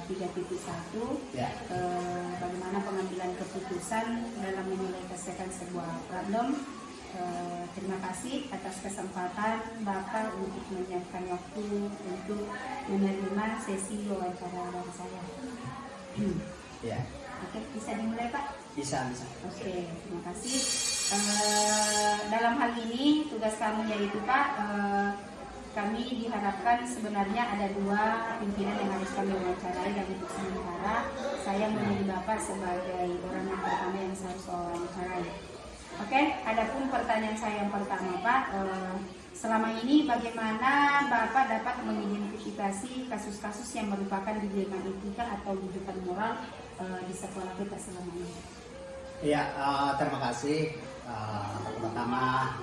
3.1 bagaimana pengambilan keputusan dalam menyelesaikan sebuah problem. Terima kasih atas kesempatan Bapak untuk menyiapkan waktu untuk menerima sesi wawancara dari saya. Ya. Oke, bisa dimulai Pak? Bisa. Oke, terima kasih. Dalam hal ini tugas kami yaitu Pak, kami diharapkan sebenarnya ada 2 pimpinan yang harus kami wawancarai, dan untuk sementara saya memilih Bapak sebagai orang yang pertama yang saya harus wawancarai. Oke, adapun pertanyaan saya yang pertama Pak, selama ini bagaimana Bapak dapat mengidentifikasi kasus-kasus yang merupakan dilema etika atau rujukan moral di sekolah kita selama ini? Iya, terima kasih. Pertama,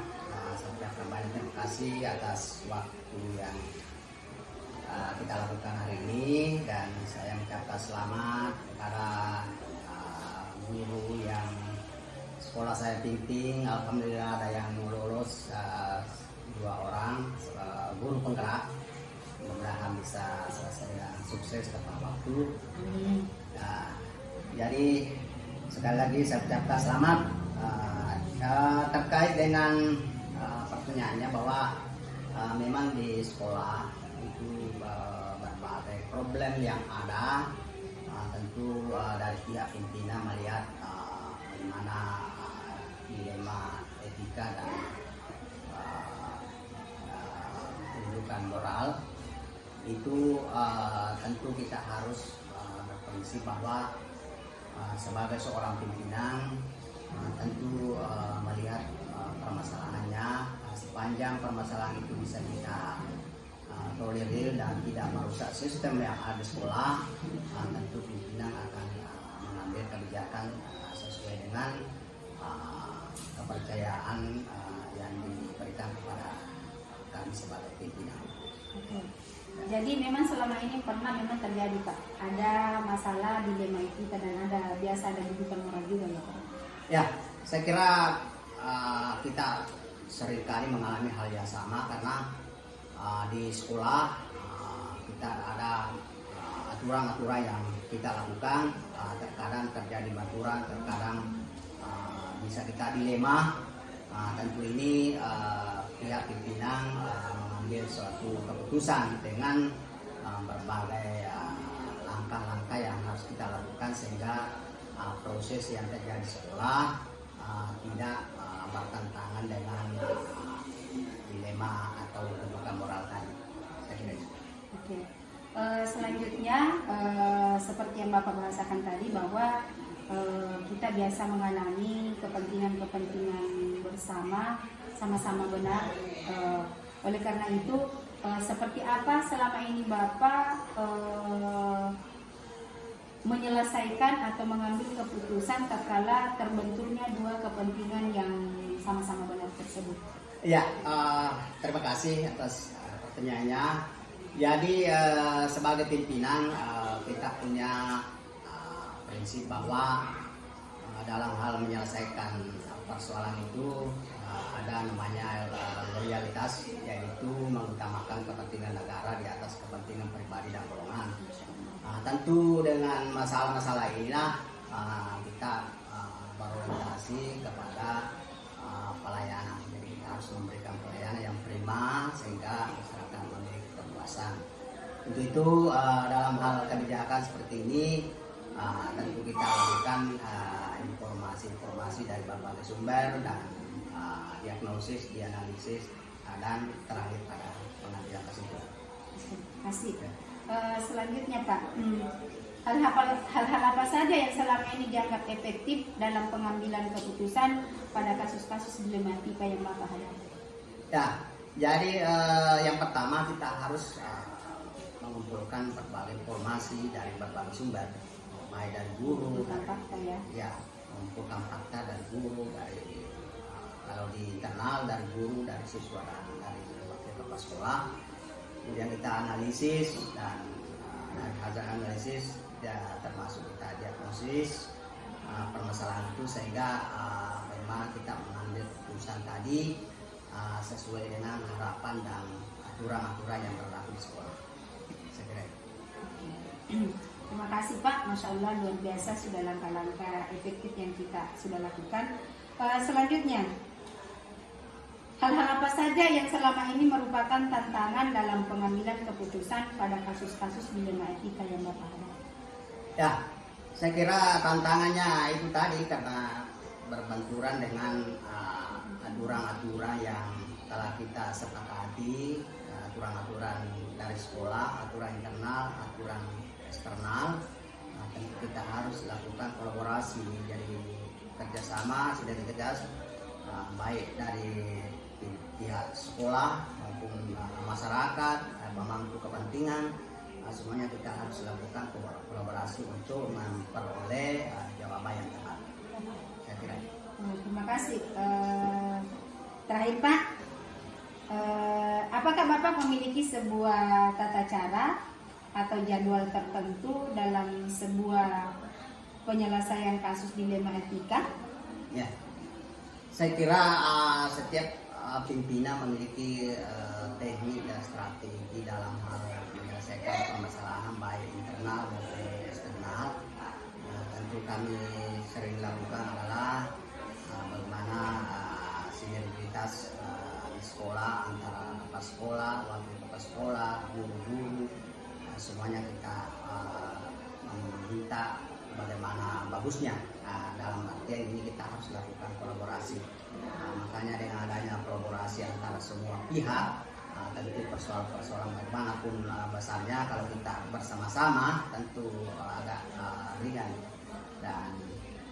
saya ucapkan banyak terima kasih atas waktu yang kita lakukan hari ini, dan saya mengucapkan selamat kepada guru yang sekolah saya pimpin. Alhamdulillah ada yang lulus 2 orang guru penggerak. Mudah-mudahan bisa selesai dengan sukses tepat waktu. Jadi sekali lagi saya ucapkan selamat. Terkait dengan pertanyaannya bahwa memang di sekolah itu berbagai problem yang ada. Tentu dari pihak pimpinan melihat bagaimana dilema etika dan kedudukan moral itu, tentu kita harus berprinsip bahwa sebagai seorang pimpinan tentu melihat permasalahannya, sepanjang permasalahan itu bisa kita tolerir dan tidak merusak sistem yang ada di sekolah, tentu pimpinan akan mengambil kebijakan sesuai dengan kepercayaan yang diberikan kepada kami sebagai pimpinan. Oke. Jadi memang selama ini pernah memang terjadi Pak, ada masalah dilema etika dan ada biasa ada rujukan moral juga ya Pak? Ya, saya kira kita seringkali mengalami hal yang sama karena di sekolah kita ada aturan-aturan yang kita lakukan, terkadang terjadi benturan, terkadang bisa kita dilema. Tentu ini pihak pimpinan mengambil suatu keputusan dengan berbagai langkah-langkah yang harus kita lakukan sehingga proses yang terjadi di sekolah tidak bertentangan dengan dilema atau kedudukan moral tadi. Saya kira itu. Oke. Selanjutnya seperti yang Bapak bahasakan tadi bahwa kita biasa mengalami kepentingan bersama, sama-sama benar. Oleh karena itu, seperti apa selama ini Bapak menyelesaikan atau mengambil keputusan tatkala terbenturnya 2 kepentingan yang sama-sama benar tersebut? Ya, terima kasih atas pertanyaannya. Jadi sebagai pimpinan kita punya prinsip bahwa dalam hal menyelesaikan persoalan itu ada namanya loyalitas, yaitu mengutamakan kepentingan negara di atas kepentingan pribadi dan golongan. Tentu dengan masalah-masalah inilah kita berorientasi kepada pelayanan. Jadi kita harus memberikan pelayanan yang prima sehingga masyarakat memiliki kepuasan. Untuk itu dalam hal kebijakan seperti ini tentu kita lakukan informasi-informasi dari berbagai sumber dan diagnosis, dianalisis, dan terakhir pada pengambilan kesimpulan. Terima kasih. Selanjutnya Pak, hal-hal apa saja yang selama ini dianggap efektif dalam pengambilan keputusan pada kasus-kasus dilematika yang Bapak hadapi? Ya, jadi yang pertama kita harus mengumpulkan berbagai informasi dari berbagai sumber, mulai dari guru, mengumpulkan fakta dari guru, dari kalau di internal dari guru, dari siswa dan dari wakil kepala sekolah. Kemudian kita analisis dan dari hasil analisis ya termasuk kita diagnosis permasalahan itu sehingga memang kita mengambil keputusan tadi sesuai dengan harapan dan aturan-aturan yang berlaku di sekolah. Saya kira itu. Terima kasih Pak, Masya Allah luar biasa sudah langkah-langkah efektif yang kita sudah lakukan. Selanjutnya, hal-hal apa saja yang selama ini merupakan tantangan dalam pengambilan keputusan pada kasus-kasus dilema etika yang Bapak ada? Ya, saya kira tantangannya itu tadi karena berbenturan dengan aturan-aturan yang telah kita sepakati, aturan-aturan dari sekolah, aturan internal, aturan eksternal. Tentu kita harus lakukan kolaborasi, jadi kerjasama sinergitas baik dari pihak sekolah maupun masyarakat, pemangku kepentingan, semuanya kita harus lakukan kolaborasi untuk memperoleh jawaban yang tepat. Saya kira. Terima kasih. Terakhir Pak, apakah Bapak memiliki sebuah tata cara atau jadwal tertentu dalam sebuah penyelesaian kasus dilema etika? Ya, saya kira setiap pimpinan memiliki teknik dan strategi dalam hal menyelesaikan permasalahan baik internal maupun eksternal. Tentu kami sering lakukan adalah bagaimana sinergitas di sekolah antara kepala sekolah, wakil kepala sekolah, guru-guru, semuanya kita meminta bagaimana bagusnya. Dalam artian ini kita harus lakukan kolaborasi. Makanya dengan adanya kolaborasi antara semua pihak, tentu persoalan bagaimanapun besarnya, kalau kita bersama-sama tentu agak ringan. Dan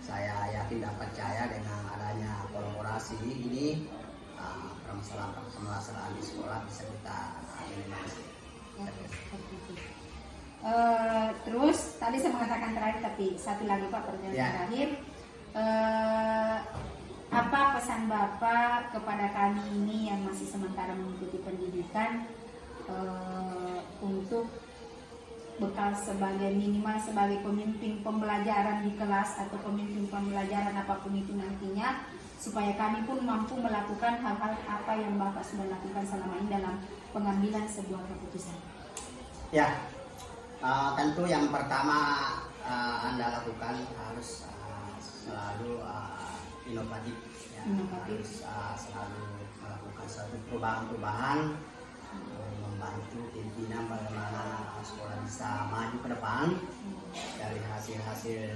saya yakin dan percaya dengan adanya kolaborasi ini, permasalahan di sekolah bisa kita eliminasi. Terus tadi saya mengatakan terakhir, tapi satu lagi Pak, pertanyaan terakhir. Apa pesan Bapak kepada kami ini yang masih sementara mengikuti pendidikan untuk bekal sebagai minimal sebagai pemimpin pembelajaran di kelas atau pemimpin pembelajaran apapun itu nantinya, supaya kami pun mampu melakukan hal-hal apa yang Bapak sudah lakukan selama ini dalam pengambilan sebuah keputusan? Ya, tentu yang pertama Anda lakukan harus selalu inovatif, ya. Harus selalu melakukan suatu perubahan-perubahan, membantu pimpinan bagaimana sekolah bisa maju ke depan dari hasil-hasil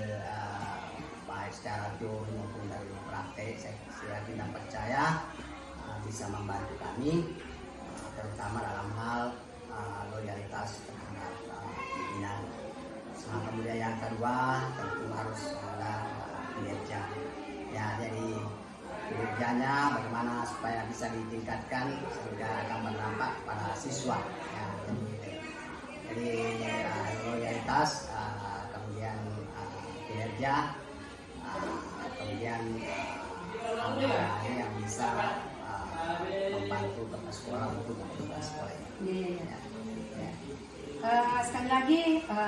baik secara teori maupun dari praktek. Saya yakin dan percaya bisa membantu kami, terutama dalam hal loyalitas terhadap pimpinan. Kemudian yang kedua tentu harus ada kinerja. Ya, jadi kinerjanya bagaimana supaya bisa ditingkatkan sehingga akan berdampak pada siswa. Ya, jadi loyalitas, kemudian kinerja, kemudian hal-hal yang bisa membantu kepala sekolah untuk kepala sekolah. Sekali lagi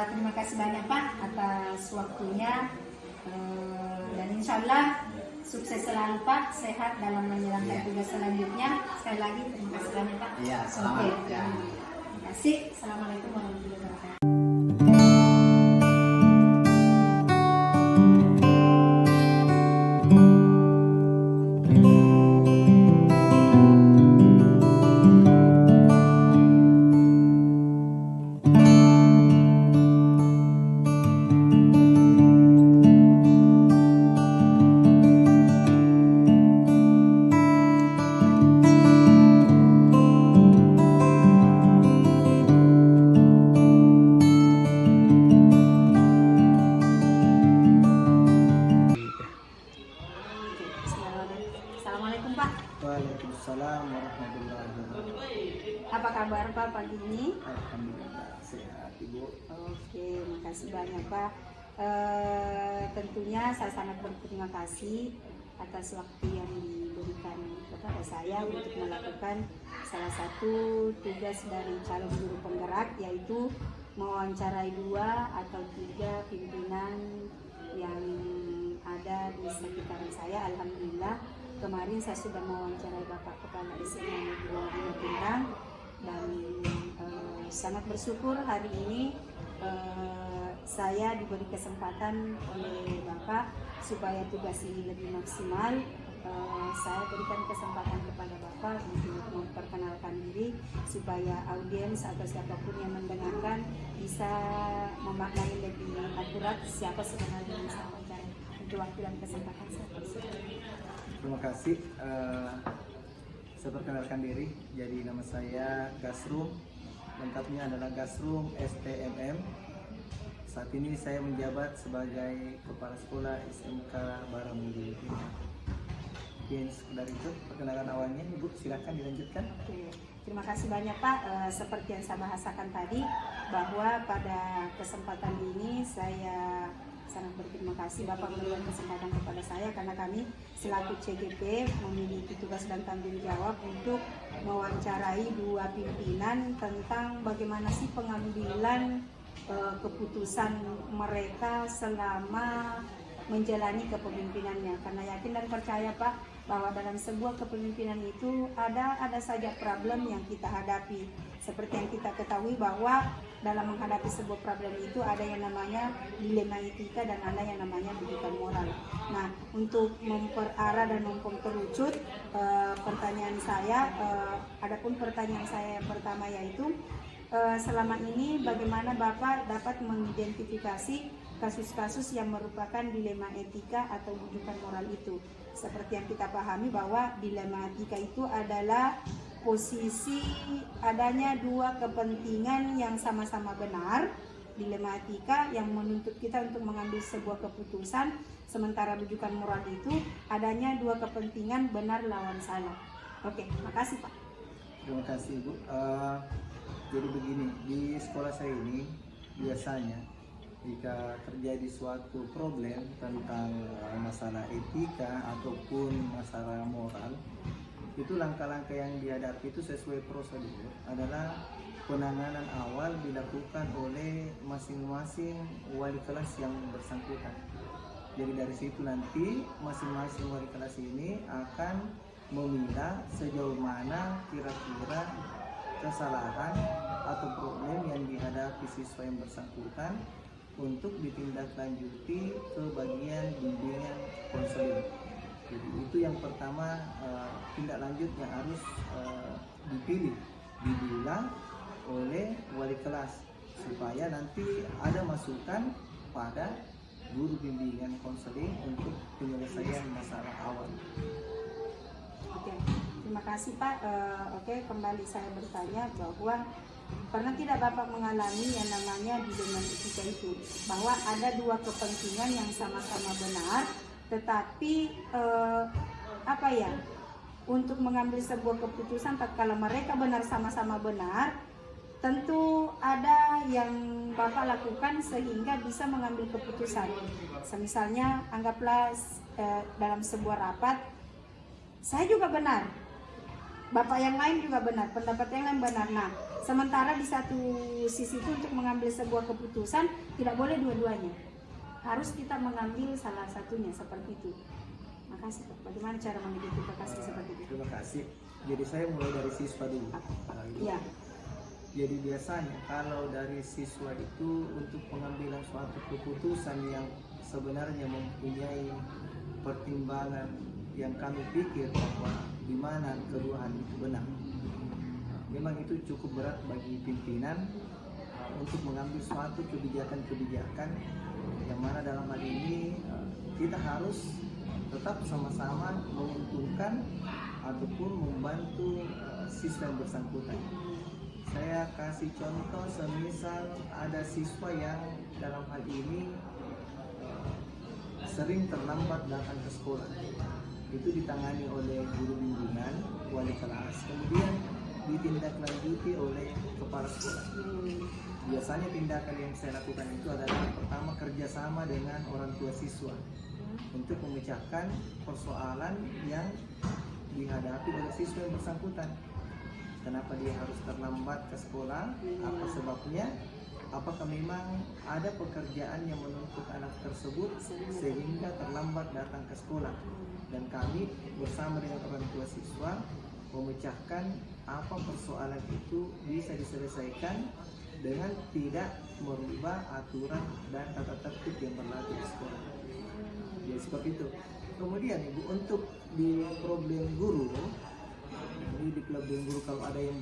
terima kasih banyak Pak atas waktunya, dan insya Allah sukses selalu Pak, sehat dalam menjalankan tugas selanjutnya. Sekali lagi terima kasih banyak Pak. Iya, selamat. Terima kasih. Assalamualaikum warahmatullahi wabarakatuh. Assalamualaikum Pak. Waalaikumsalam warahmatullahi wabarakatuh. Apa kabar Pak pagi ini? Alhamdulillah sehat Ibu. Oke, makasih banyak Pak. Tentunya saya sangat berterima kasih atas waktu yang diberikan kepada saya untuk melakukan salah satu tugas dari calon guru penggerak, yaitu mewawancarai 2 atau 3 pimpinan yang ada di sekitar saya. Alhamdulillah kemarin saya sudah mewawancarai Bapak Kepala SMA Negeri 2 Pindrang, dan sangat bersyukur hari ini saya diberi kesempatan oleh Bapak supaya tugas ini lebih maksimal. Saya berikan kesempatan kepada Bapak untuk memperkenalkan diri supaya audiens atau siapapun yang mendengarkan bisa memaknai lebih akurat siapa sebenarnya yang saya wawancara. Untuk waktu dan kesempatan saya persilakan. Terima kasih. Saya perkenalkan diri. Jadi nama saya Gasrum. Lengkapnya adalah Gasrum STMM. Saat ini saya menjabat sebagai Kepala Sekolah SMK Baramudi. Mungkin sekedar itu perkenalan awalnya. Ibu silakan dilanjutkan. Oke. Terima kasih banyak Pak. Seperti yang saya bahasakan tadi, bahwa pada kesempatan ini saya sangat berterima kasih Bapak memberikan kesempatan kepada saya, karena kami selaku CGP memiliki tugas dan tanggung jawab untuk mewawancarai dua pimpinan tentang bagaimana sih pengambilan keputusan mereka selama menjalani kepemimpinannya. Karena yakin dan percaya Pak bahwa dalam sebuah kepemimpinan itu ada saja problem yang kita hadapi. Seperti yang kita ketahui bahwa dalam menghadapi sebuah problem itu ada yang namanya dilema etika dan ada yang namanya bidikan moral. Nah, untuk memperarah dan memperucut pertanyaan saya, adapun pertanyaan saya yang pertama yaitu selama ini bagaimana Bapak dapat mengidentifikasi kasus-kasus yang merupakan dilema etika atau bidikan moral itu. Seperti yang kita pahami bahwa dilema etika itu adalah posisi adanya dua kepentingan yang sama-sama benar, dilema etika yang menuntut kita untuk mengambil sebuah keputusan, sementara rujukan moral itu adanya dua kepentingan benar lawan salah. Oke, makasih Pak. Terima kasih Ibu. Jadi begini, di sekolah saya ini biasanya jika terjadi suatu problem tentang masalah etika ataupun masalah moral, itu langkah-langkah yang dihadapi itu sesuai prosedur adalah penanganan awal dilakukan oleh masing-masing wali kelas yang bersangkutan. Jadi dari situ nanti masing-masing wali kelas ini akan memilah sejauh mana kira-kira kesalahan atau problem yang dihadapi siswa yang bersangkutan untuk ditindaklanjuti ke bagian bimbingan konseling. Jadi itu yang pertama, tindak lanjut yang harus dibilang oleh wali kelas supaya nanti ada masukan pada guru bimbingan konseling untuk penyelesaian masalah awal. Oke, terima kasih Pak. Oke, kembali saya bertanya bahwa pernah tidak Bapak mengalami yang namanya dilema etika itu, bahwa ada dua kepentingan yang sama-sama benar, tetapi untuk mengambil sebuah keputusan tatkala mereka benar sama-sama benar, tentu ada yang Bapak lakukan sehingga bisa mengambil keputusan. Misalnya anggaplah dalam sebuah rapat saya juga benar, Bapak yang lain juga benar, pendapat yang lain benar. Nah, sementara di satu sisi itu untuk mengambil sebuah keputusan tidak boleh dua-duanya, harus kita mengambil salah satunya, seperti itu. Makasih Pak. Bagaimana cara mengidentifikasi seperti itu? Terima kasih. Jadi saya mulai dari siswa dulu. Iya. Jadi biasanya kalau dari siswa itu untuk pengambilan suatu keputusan yang sebenarnya mempunyai pertimbangan yang kami pikir bahwa di mana kedua hal itu benar. Memang itu cukup berat bagi pimpinan untuk mengambil suatu kebijakan-kebijakan yang mana dalam hal ini kita harus tetap sama-sama menguntungkan ataupun membantu siswa yang bersangkutan. Saya kasih contoh, semisal ada siswa yang dalam hal ini sering terlambat datang ke sekolah, itu ditangani oleh guru bimbingan, wali kelas, kemudian ditindaklanjuti oleh kepala sekolah. Biasanya tindakan yang saya lakukan itu adalah pertama kerjasama dengan orang tua siswa untuk memecahkan persoalan yang dihadapi oleh siswa yang bersangkutan. Kenapa dia harus terlambat ke sekolah? Apa sebabnya? Apakah memang ada pekerjaan yang menuntut anak tersebut sehingga terlambat datang ke sekolah? Dan kami bersama dengan orang tua siswa memecahkan apa persoalan itu bisa diselesaikan dengan tidak merubah aturan dan tata tertib yang berlaku di sekolah. Jadi seperti itu. Kemudian Ibu, untuk di problem guru, ini di problem guru kalau ada yang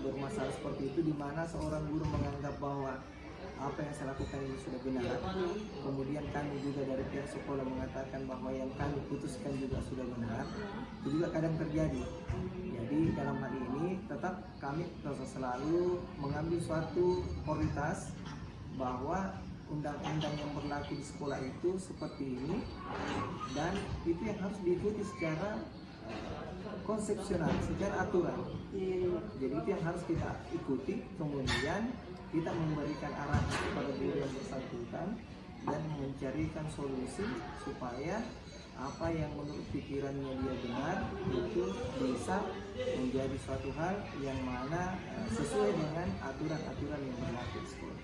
bermasalah seperti itu, di mana seorang guru menganggap bahwa apa yang saya lakukan ini sudah benar, kemudian kami juga dari pihak sekolah mengatakan bahwa yang kami putuskan juga sudah benar, itu juga kadang terjadi. Jadi dalam hal ini tetap kami selalu mengambil suatu prioritas bahwa undang-undang yang berlaku di sekolah itu seperti ini, dan itu yang harus diikuti secara konsepsional, secara aturan. Jadi itu yang harus kita ikuti, kemudian kita memberikan arahan kepada guru yang bersangkutan dan mencarikan solusi supaya apa yang menurut pikirannya dia benar itu bisa menjadi suatu hal yang mana sesuai dengan aturan-aturan yang berlaku di sekolah.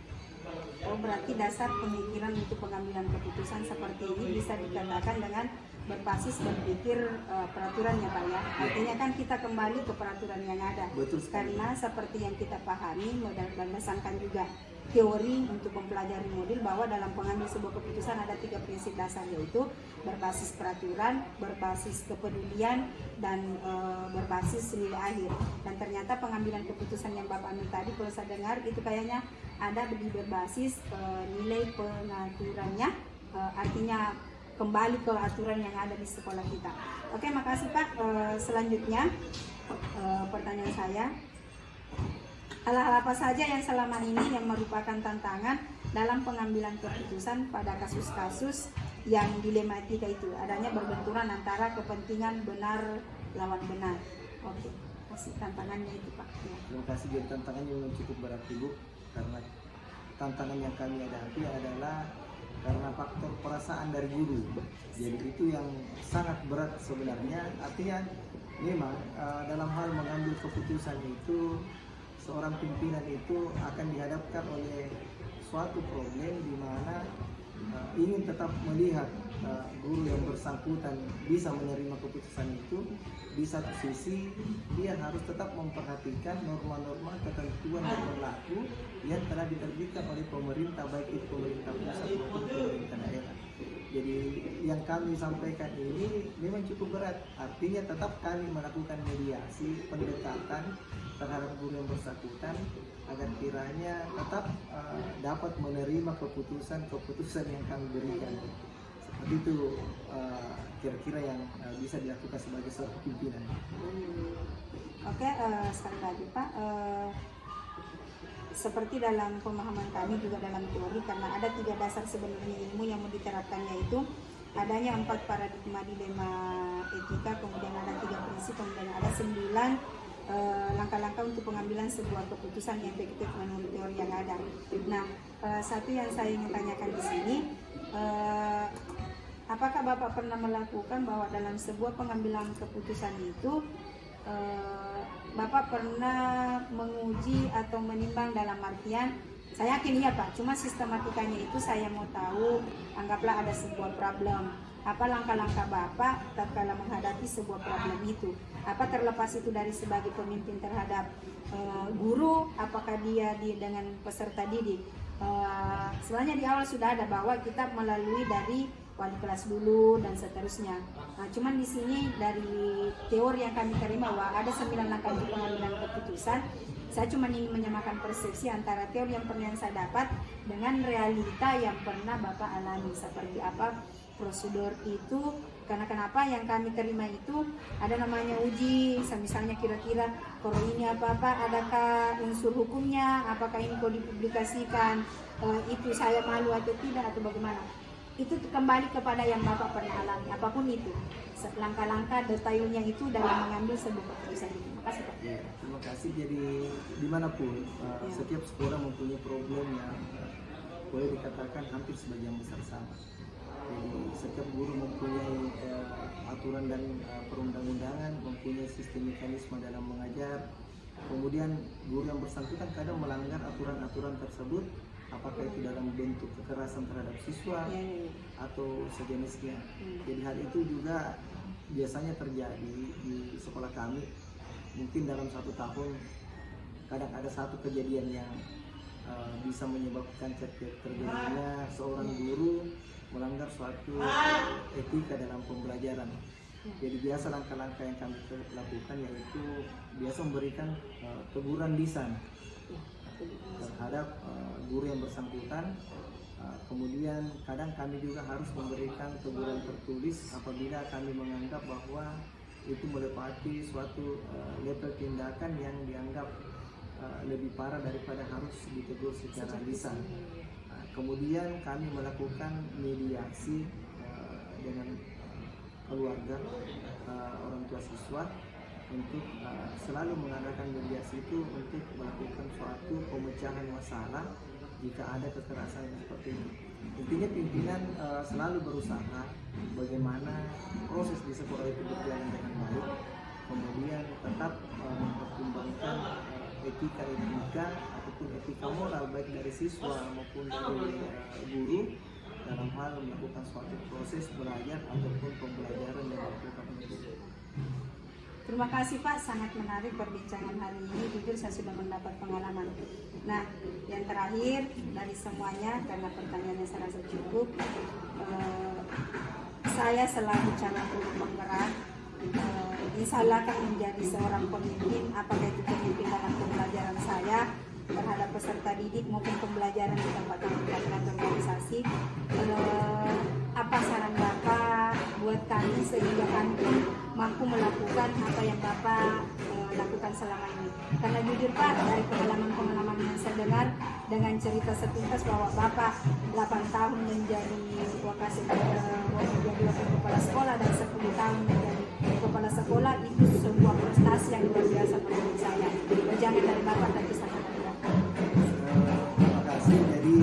Oh, berarti dasar pemikiran untuk pengambilan keputusan seperti ini bisa dikatakan dengan berbasis berpikir peraturan ya Pak ya. Artinya kan kita kembali ke peraturan yang ada. Betul sekali. Karena seperti yang kita pahami berdasarkan juga teori untuk mempelajari modul bahwa dalam pengambil sebuah keputusan ada 3 prinsip dasar, yaitu berbasis peraturan, berbasis kepedulian, dan berbasis nilai akhir. Dan ternyata pengambilan keputusan yang Bapak ambil tadi kalau saya dengar itu kayaknya ada di berbasis nilai pengaturannya, artinya kembali ke aturan yang ada di sekolah kita. Oke, makasih Pak. Selanjutnya pertanyaan saya, hal-hal apa saja yang selama ini yang merupakan tantangan dalam pengambilan keputusan pada kasus-kasus yang dilematika itu, adanya berbenturan antara kepentingan benar lawan benar. Oke, kasih tantangannya itu Pak. Ya. Terima kasih. Jadi tantangannya memang cukup berat Ibu, karena tantangan yang kami hadapi adalah karena faktor perasaan dari guru. Jadi itu yang sangat berat sebenarnya. Artinya memang dalam hal mengambil keputusan itu, seorang pimpinan itu akan dihadapkan oleh suatu problem di mana ingin tetap melihat guru yang bersangkutan bisa menerima keputusan itu. Di satu sisi dia harus tetap memperhatikan norma-norma ketentuan yang berlaku yang telah diterbitkan oleh pemerintah, baik itu pemerintah pusat maupun pemerintah daerah. Jadi yang kami sampaikan ini memang cukup berat. Artinya tetap kami melakukan mediasi, pendekatan terhadap guru yang bersangkutan agar kiranya tetap dapat menerima keputusan yang kami berikan. Seperti itu kira-kira yang bisa dilakukan sebagai seorang pimpinan. Oke, sekali lagi Pak, seperti dalam pemahaman kami juga dalam teori, karena ada 3 dasar sebenarnya ilmu yang mau diterapkan, yaitu adanya 4 paradigma dilema etika, kemudian ada 3 prinsip, kemudian ada 9 langkah-langkah untuk pengambilan sebuah keputusan yang efektif menurut teori yang ada. Nah, satu yang saya ingin tanyakan di sini, apakah Bapak pernah melakukan bahwa dalam sebuah pengambilan keputusan itu Bapak pernah menguji atau menimbang, dalam artian saya yakin iya Pak, cuma sistematikanya itu saya mau tahu. Anggaplah ada sebuah problem, apa langkah-langkah Bapak tatkala menghadapi sebuah problem itu? Apa terlepas itu dari sebagai pemimpin terhadap guru, apakah dia dengan peserta didik? Sebenarnya di awal sudah ada bahwa kita melalui dari wali kelas dulu dan seterusnya. Nah, cuman di sini dari teori yang kami terima bahwa ada 9 langkah untuk pengambilan keputusan. Saya cuma ingin menyamakan persepsi antara teori yang pernah saya dapat dengan realita yang pernah Bapak alami. Seperti apa prosedur itu, karena kenapa yang kami terima itu ada namanya uji, misalnya kira-kira kalau ini apa-apa, adakah unsur hukumnya, apakah ini kalau dipublikasikan itu saya malu atau tidak, atau bagaimana. Itu kembali kepada yang Bapak pernah alami, apapun itu, langkah-langkah detailnya itu dalam mengambil sebuah keputusan itu. Terima kasih Pak. Ya, terima kasih. Jadi dimanapun setiap sekolah mempunyai problem yang boleh dikatakan hampir sebagian besar sama. Jadi setiap guru mempunyai aturan dan perundang-undangan, mempunyai sistem mekanisme dalam mengajar. Kemudian guru yang bersangkutan kadang melanggar aturan-aturan tersebut, apakah itu dalam bentuk kekerasan terhadap siswa atau sejenisnya. Jadi hal itu juga biasanya terjadi di sekolah kami. Mungkin dalam 1 tahun kadang ada satu kejadian yang bisa menyebabkan terjadinya seorang guru melanggar suatu etika dalam pembelajaran. Jadi biasa langkah-langkah yang kami lakukan yaitu biasa memberikan teguran lisan terhadap guru yang bersangkutan. Kemudian kadang kami juga harus memberikan teguran tertulis apabila kami menganggap bahwa itu melepati suatu level tindakan yang dianggap lebih parah daripada harus ditegur secara lisan. Kemudian kami melakukan mediasi dengan keluarga orang tua siswa untuk selalu mengadakan mediasi itu untuk melakukan suatu pemecahan masalah jika ada kekerasan seperti ini. Intinya pimpinan selalu berusaha bagaimana proses di sekolah itu berjalan dengan baik, kemudian tetap mempertimbangkan etika ataupun etika moral baik dari siswa maupun dari guru dalam hal melakukan suatu proses belajar ataupun pembelajaran yang dilakukan oleh guru. Terima kasih Pak, sangat menarik perbincangan hari ini. Jujur saya sudah mendapat pengalaman. Nah, yang terakhir dari semuanya, karena pertanyaannya saya rasa cukup, saya selalu calon guru penggerak. Insya Allah akan menjadi seorang pemimpin, apakah itu pemimpin dalam pembelajaran saya terhadap peserta didik maupun pembelajaran di tempat kami organisasi. Apa saran Bapak buat kami sehingga kami mampu melakukan apa yang Bapak lakukan selama ini? Karena jujur Pak, dari pengalaman-pengalaman yang saya dengar dengan cerita sepintas bahwa Bapak 8 tahun menjadi wakil kepala sekolah dan 10 tahun menjadi kepala sekolah, itu sebuah prestasi yang luar biasa menurut saya. Jangan dari Bapak tapi sangat terima. Terima kasih. Jadi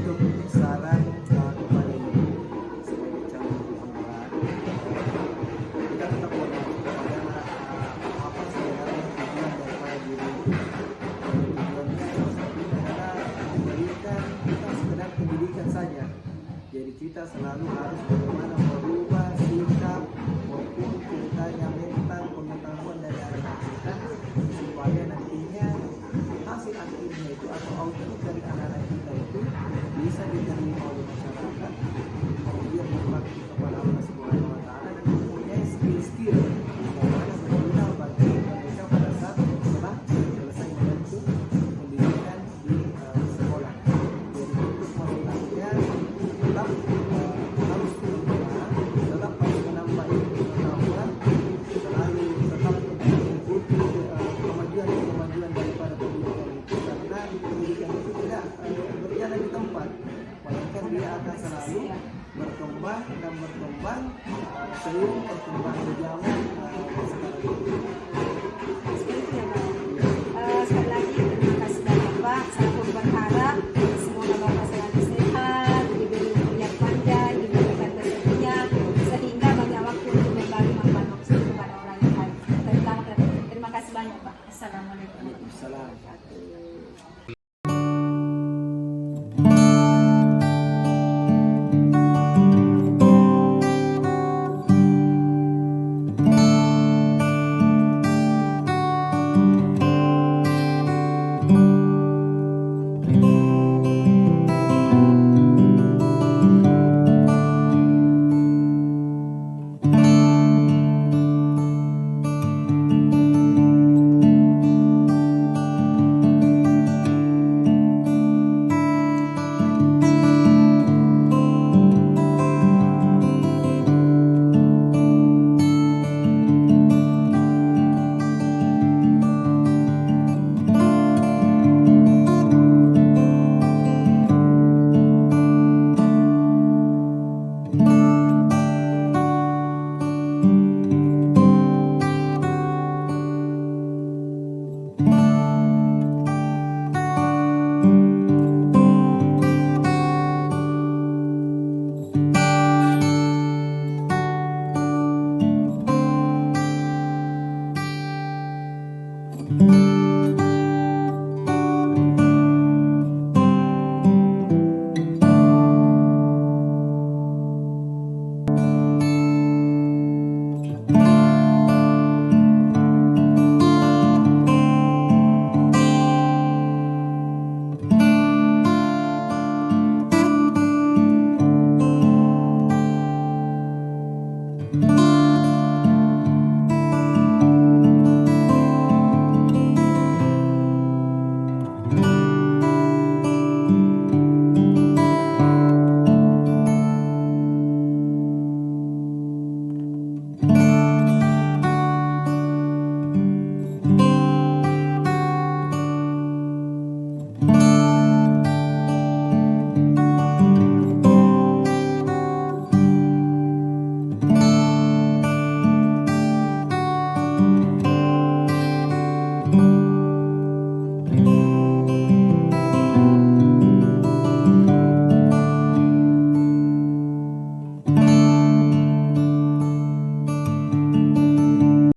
untuk saran kepada ibu sebagai calon guru penggerak, kita tetap mengacu kepada apa sebenarnya tujuan daripada diri. Tujuannya salah satunya adalah memberikan kita sekedar pendidikan saja. Jadi kita selalu harus bagaimana merubah sikap maupun ceritanya mental pengetahuan dari anak kita supaya nantinya hasil akhirnya itu atau output dari anak-anak kita itu bisa diterima oleh masyarakat, kemudian berbakti kepada Allah Subhanahu wa Ta'ala dan mempunyai skill-skill bagaimana berguna bagi mereka pada saat setelah selesai menempuh pendidikan di sekolah. Jadi untuk maksudnya tetap harus berubah, tetap harus menambah pengetahuan, selalu tetap mengikuti kemajuan daripada pendidikan itu, karena pendidikan itu tidak berjalan di tempat, melainkan dia akan selalu berkembang dan berkembang seiring perkembangan zaman